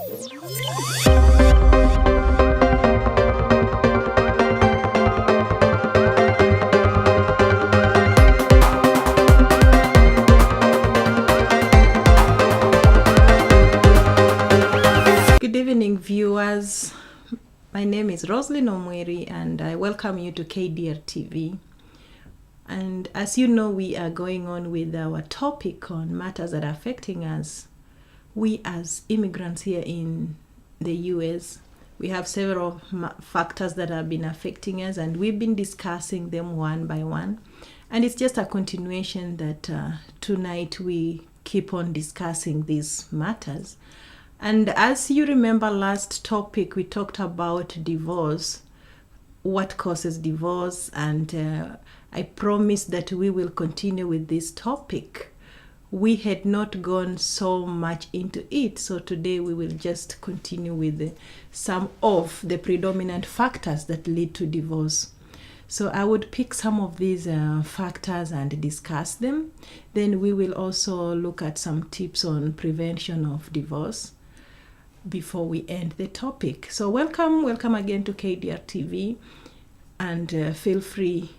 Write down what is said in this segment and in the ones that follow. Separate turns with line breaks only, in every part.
Good evening, viewers. My name is Roslyn Omweri and I welcome you to KDR TV. And as you know, we are going on with our topic on matters that are affecting us. We as immigrants here in the US, we have several factors that have been affecting us and we've been discussing them one by one. And it's just a continuation that tonight we keep on discussing these matters. And as you remember, last topic we talked about divorce, what causes divorce, and I promised that we will continue with this topic. We had not gone so much into it, so today we will just continue with some of the predominant factors that lead to divorce. So I would pick some of these factors and discuss them. Then we will also look at some tips on prevention of divorce before we end the topic. So welcome again to KDR TV, and feel free,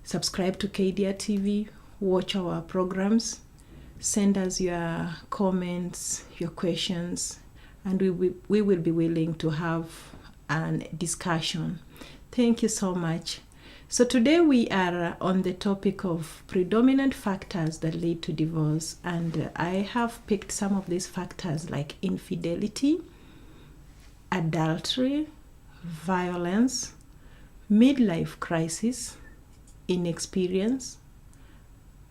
subscribe to KDR TV, watch our programs, send us your comments, your questions, and we will be willing to have a discussion. Thank you so much. So today we are on the topic of predominant factors that lead to divorce, and I have picked some of these factors like infidelity, adultery, violence, midlife crisis, inexperience,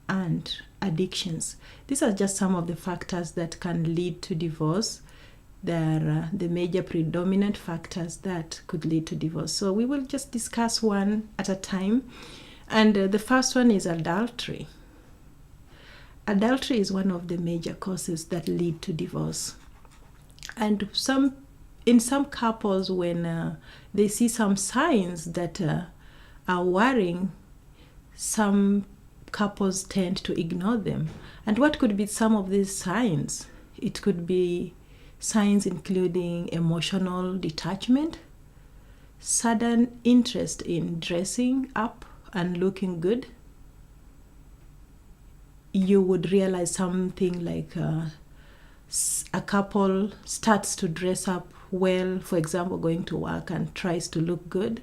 and addictions. These are just some of the factors that can lead to divorce. They are the major predominant factors that could lead to divorce. So we will just discuss one at a time. And the first one is adultery. Adultery is one of the major causes that lead to divorce. And in some couples, when they see some signs that are worrying, some couples tend to ignore them. And what could be some of these signs? It could be signs including emotional detachment, sudden interest in dressing up and looking good. You would realize something like a couple starts to dress up well, for example, going to work and tries to look good.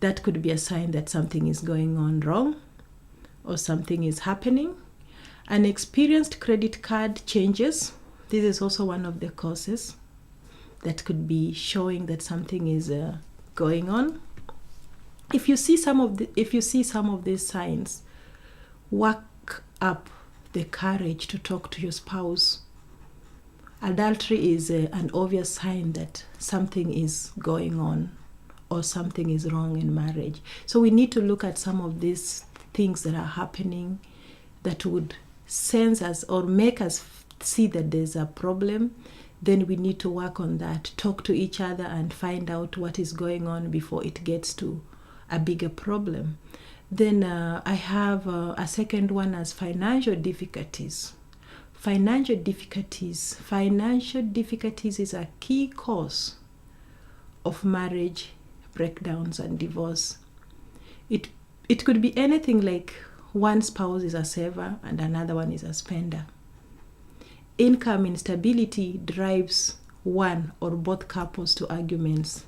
That could be a sign that something is going on wrong or something is happening. Unexperienced credit card changes. This is also one of the causes that could be showing that something is going on. If you see some of these signs, work up the courage to talk to your spouse. Adultery is an obvious sign that something is going on or something is wrong in marriage. So we need to look at some of these things that are happening that would sense us or make us see that there's a problem. Then we need to work on that, talk to each other and find out what is going on before it gets to a bigger problem. Then I have a second one as financial difficulties. Financial difficulties is a key cause of marriage breakdowns and divorce. It could be anything like one spouse is a saver and another one is a spender. Income instability drives one or both couples to arguments.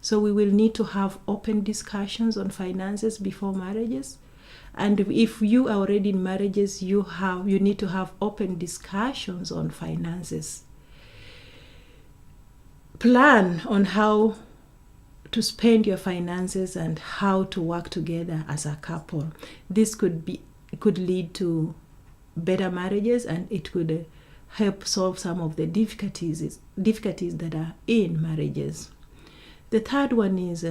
So we will need to have open discussions on finances before marriages. And if you are already in marriages, you need to have open discussions on finances. Plan on how to spend your finances and how to work together as a couple. This could lead to better marriages, and it could help solve some of the difficulties that are in marriages. The third one is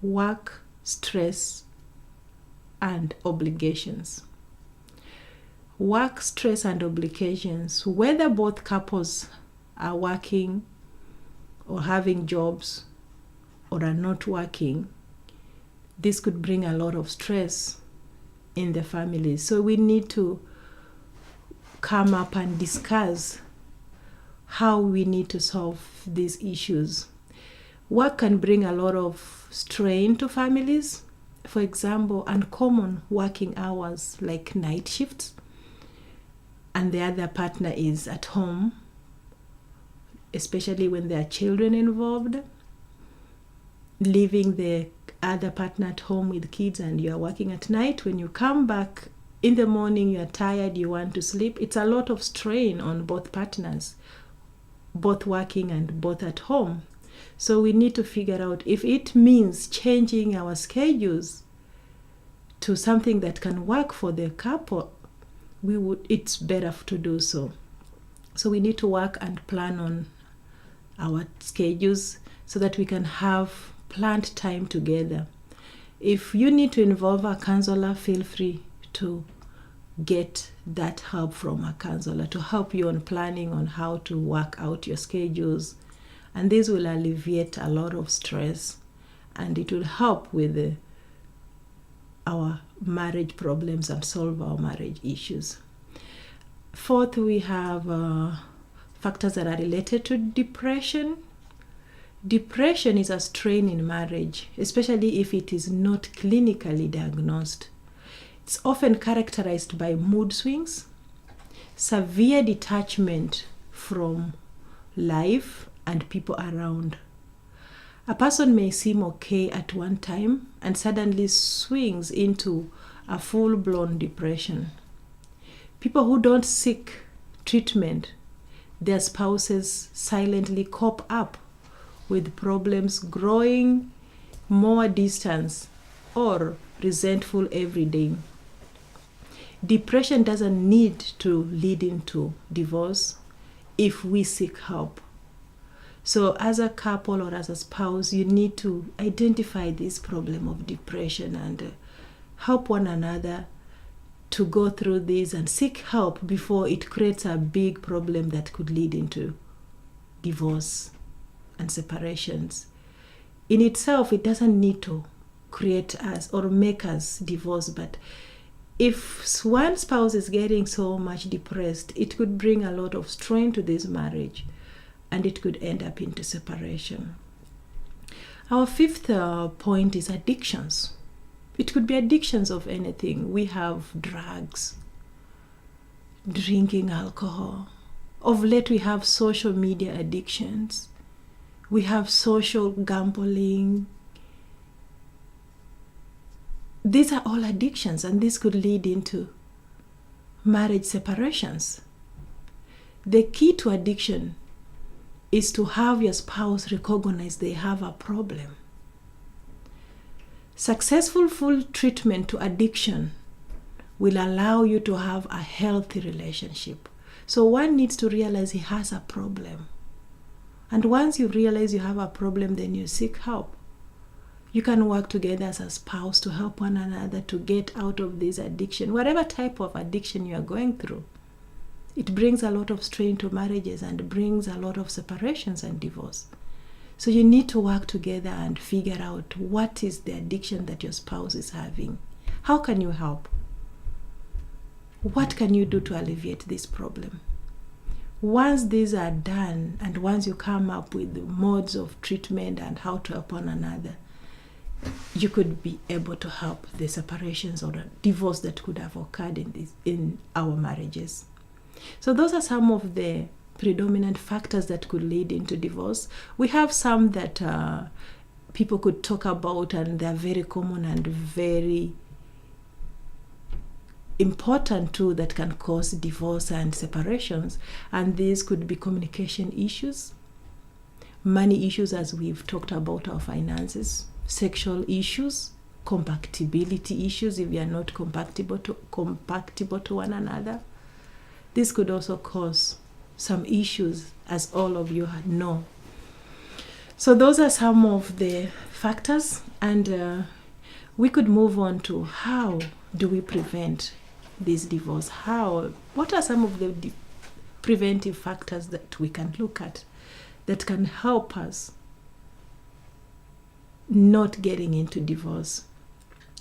work stress and obligations. Work stress and obligations, whether both couples are working or having jobs or are not working, this could bring a lot of stress in the family. So we need to come up and discuss how we need to solve these issues. Work can bring a lot of strain to families. For example, uncommon working hours like night shifts, and the other partner is at home, especially when there are children involved. Leaving the other partner at home with kids and you are working at night. When you come back in the morning, you are tired, you want to sleep. It's a lot of strain on both partners, both working and both at home. So we need to figure out if it means changing our schedules to something that can work for the couple, it's better to do so. So we need to work and plan on our schedules so that we can have planned time together. If you need to involve a counselor, feel free to get that help from a counselor to help you on planning on how to work out your schedules. And this will alleviate a lot of stress, and it will help with our marriage problems and solve our marriage issues. Fourth, we have factors that are related to depression. Depression is a strain in marriage, especially if it is not clinically diagnosed. It's often characterized by mood swings, severe detachment from life and people around. A person may seem okay at one time and suddenly swings into a full-blown depression. People who don't seek treatment, their spouses silently cope up with problems, growing more distance or resentful every day. Depression doesn't need to lead into divorce if we seek help. So as a couple or as a spouse, you need to identify this problem of depression and help one another to go through this and seek help before it creates a big problem that could lead into divorce and separations. In itself, it doesn't need to create us or make us divorce, but if one spouse is getting so much depressed, it could bring a lot of strain to this marriage and it could end up into separation. Our fifth point is addictions. It could be addictions of anything. We have drugs, drinking alcohol. Of late, we have social media addictions. We have social gambling. These are all addictions, and this could lead into marriage separations. The key to addiction is to have your spouse recognize they have a problem. Successful full treatment to addiction will allow you to have a healthy relationship. So one needs to realize he has a problem. And once you realize you have a problem, then you seek help. You can work together as a spouse to help one another to get out of this addiction, whatever type of addiction you are going through. It brings a lot of strain to marriages and brings a lot of separations and divorce. So you need to work together and figure out what is the addiction that your spouse is having. How can you help? What can you do to alleviate this problem? Once these are done, and once you come up with the modes of treatment and how to help one another, you could be able to help the separations or the divorce that could have occurred in our marriages. So those are some of the predominant factors that could lead into divorce. We have some that people could talk about, and they're very common and very important too, that can cause divorce and separations. And these could be communication issues, money issues, as we've talked about our finances, sexual issues, compatibility issues, if you are not compatible to one another. This could also cause some issues, as all of you know. So those are some of the factors, and we could move on to how do we prevent this divorce? What are some of the preventive factors that we can look at that can help us not getting into divorce?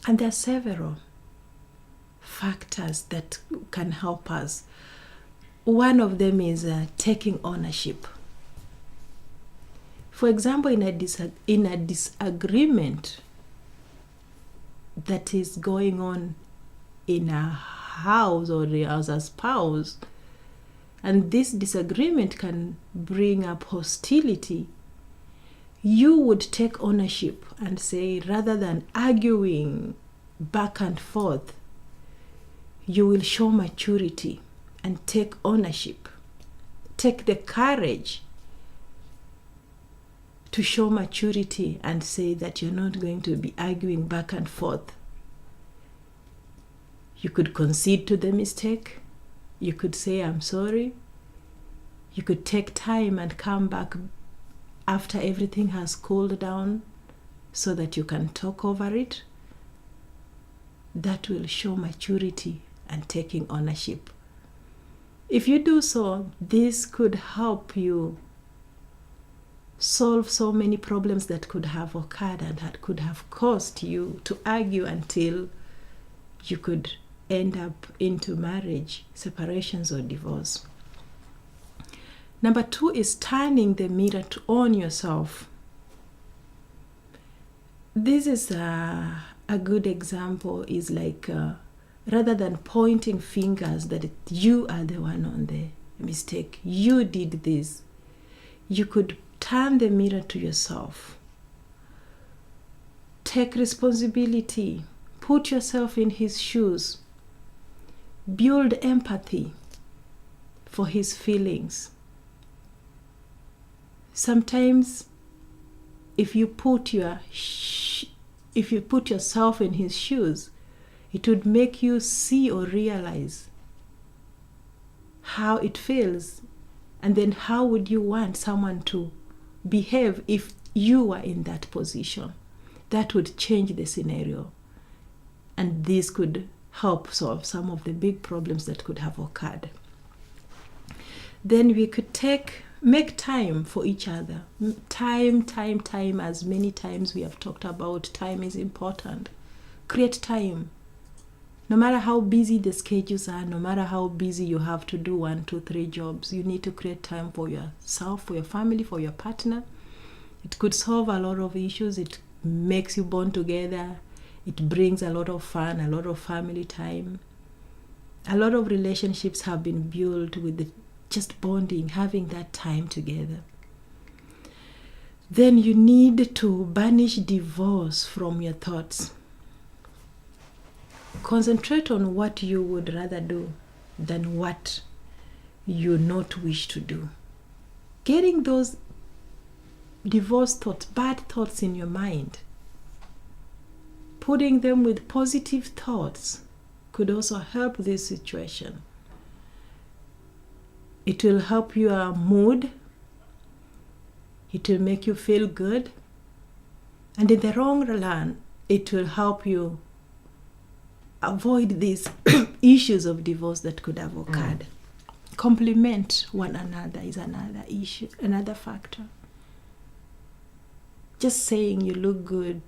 And there are several factors that can help us. One of them is taking ownership. For example, in a disagreement that is going on in a house or as a spouse, and this disagreement can bring up hostility, you would take ownership and say, rather than arguing back and forth, you will show maturity and take ownership. Take the courage to show maturity and say that you're not going to be arguing back and forth. You could concede to the mistake. You could say, I'm sorry. You could take time and come back after everything has cooled down so that you can talk over it. That will show maturity and taking ownership. If you do so, this could help you solve so many problems that could have occurred and that could have caused you to argue until you could end up into marriage, separations, or divorce. Number 2 is turning the mirror to own yourself. This is a good example, is like rather than pointing fingers that you are the one on the mistake, you did this, you could turn the mirror to yourself. Take responsibility. Put yourself in his shoes. Build empathy for his feelings. Sometimes if you put yourself in his shoes, it would make you see or realize how it feels, and then how would you want someone to behave if you were in that position. That would change the scenario, and this could help solve some of the big problems that could have occurred. Then we could make time for each other. Time, as many times we have talked about, time is important. Create time. No matter how busy the schedules are, no matter how busy you have to do 1, 2, 3 jobs, you need to create time for yourself, for your family, for your partner. It could solve a lot of issues. It makes you bond together. It brings a lot of fun, a lot of family time. A lot of relationships have been built with just bonding, having that time together. Then you need to banish divorce from your thoughts. Concentrate on what you would rather do than what you not wish to do. Getting those divorce thoughts, bad thoughts in your mind, putting them with positive thoughts could also help this situation. It will help your mood. It will make you feel good. And in the long run, it will help you avoid these issues of divorce that could have occurred. Complement one another is another issue, another factor. Just saying you look good,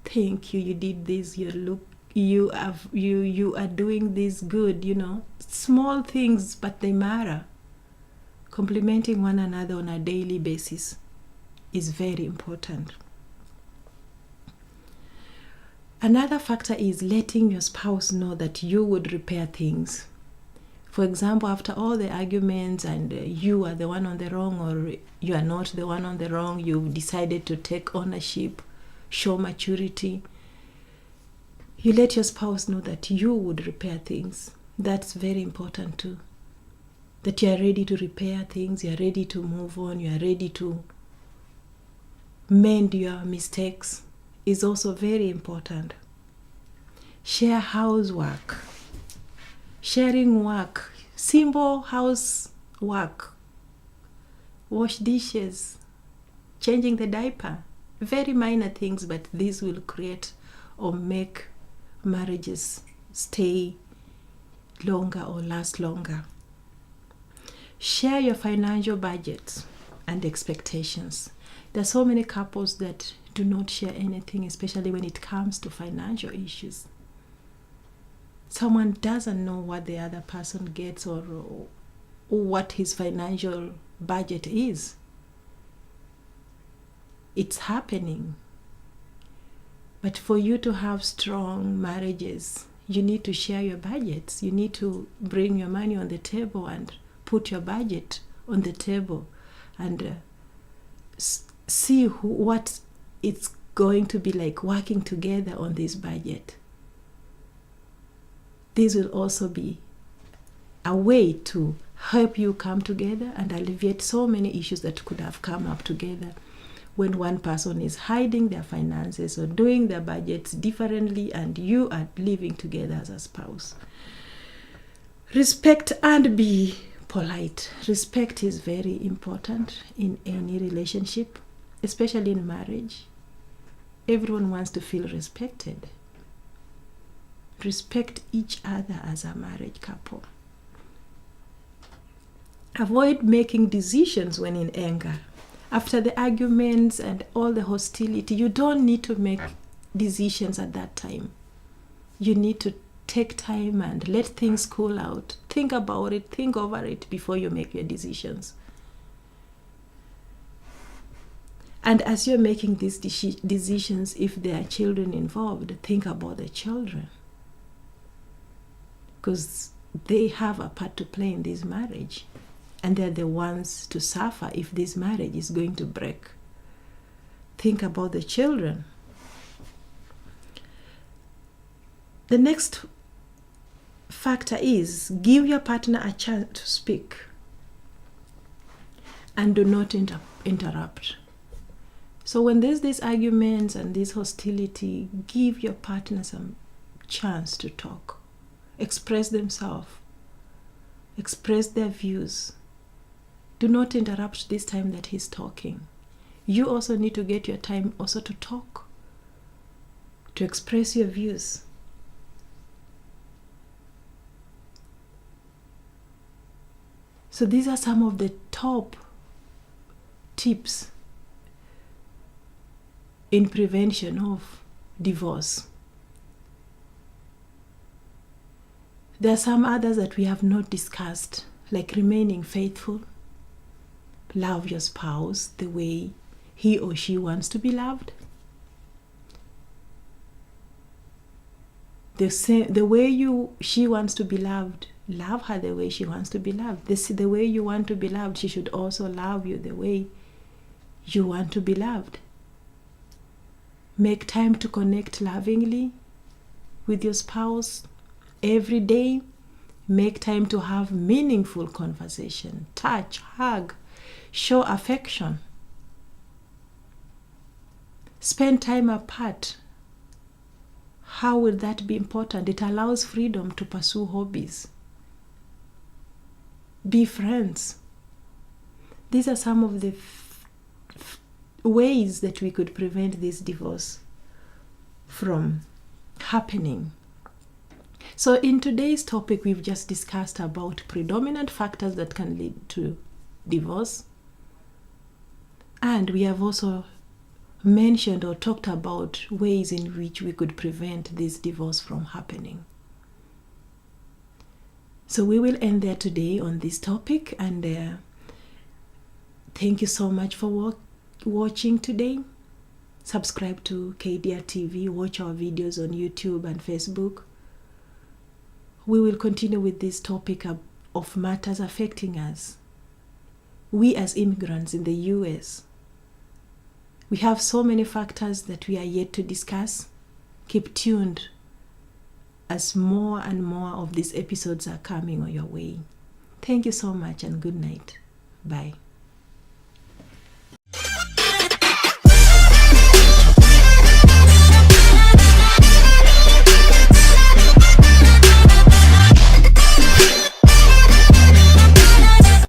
thank you, you did this, you are doing this good, small things, but they matter. Complimenting one another on a daily basis is very important. Another factor is letting your spouse know that you would repair things. For example, after all the arguments and you are the one on the wrong or you are not the one on the wrong, you've decided to take ownership, show maturity. You let your spouse know that you would repair things. That's very important too. That you are ready to repair things, you are ready to move on, you are ready to mend your mistakes is also very important. Share housework. Sharing work, simple house work, wash dishes, changing the diaper, very minor things, but these will create or make marriages stay longer or last longer. Share your financial budgets and expectations. There are so many couples that do not share anything, especially when it comes to financial issues. Someone doesn't know what the other person gets or what his financial budget is. It's happening. But for you to have strong marriages, you need to share your budgets. You need to bring your money on the table and put your budget on the table and see what it's going to be like working together on this budget. This will also be a way to help you come together and alleviate so many issues that could have come up together when one person is hiding their finances or doing their budgets differently and you are living together as a spouse. Respect and be polite. Respect is very important in any relationship, especially in marriage. Everyone wants to feel respected. Respect each other as a married couple. Avoid making decisions when in anger. After the arguments and all the hostility, you don't need to make decisions at that time. You need to take time and let things cool out. Think about it, think over it before you make your decisions. And as you're making these decisions, if there are children involved, think about the children. Because they have a part to play in this marriage. And they're the ones to suffer if this marriage is going to break. Think about the children. The next factor is give your partner a chance to speak. And do not interrupt. So when there's these arguments and this hostility, give your partner some chance to talk. Express themselves. Express their views. Do not interrupt this time that he's talking. You also need to get your time also to talk, to express your views. So these are some of the top tips in prevention of divorce. There are some others that we have not discussed, like remaining faithful. Love your spouse the way he or she wants to be loved. The way she wants to be loved, love her the way she wants to be loved. The way you want to be loved, she should also love you the way you want to be loved. Make time to connect lovingly with your spouse every day. Make time to have meaningful conversation, touch, hug, show affection. Spend time apart. How will that be important? It allows freedom to pursue hobbies. Be friends. These are some of the ways that we could prevent this divorce from happening. So in today's topic, we've just discussed about predominant factors that can lead to divorce. And we have also mentioned or talked about ways in which we could prevent this divorce from happening. So we will end there today on this topic, and thank you so much for watching today. Subscribe to KDR TV, watch our videos on YouTube and Facebook. We will continue with this topic of matters affecting us. We as immigrants in the US, we have so many factors that we are yet to discuss. Keep tuned as more and more of these episodes are coming on your way. Thank you so much and good night. Bye.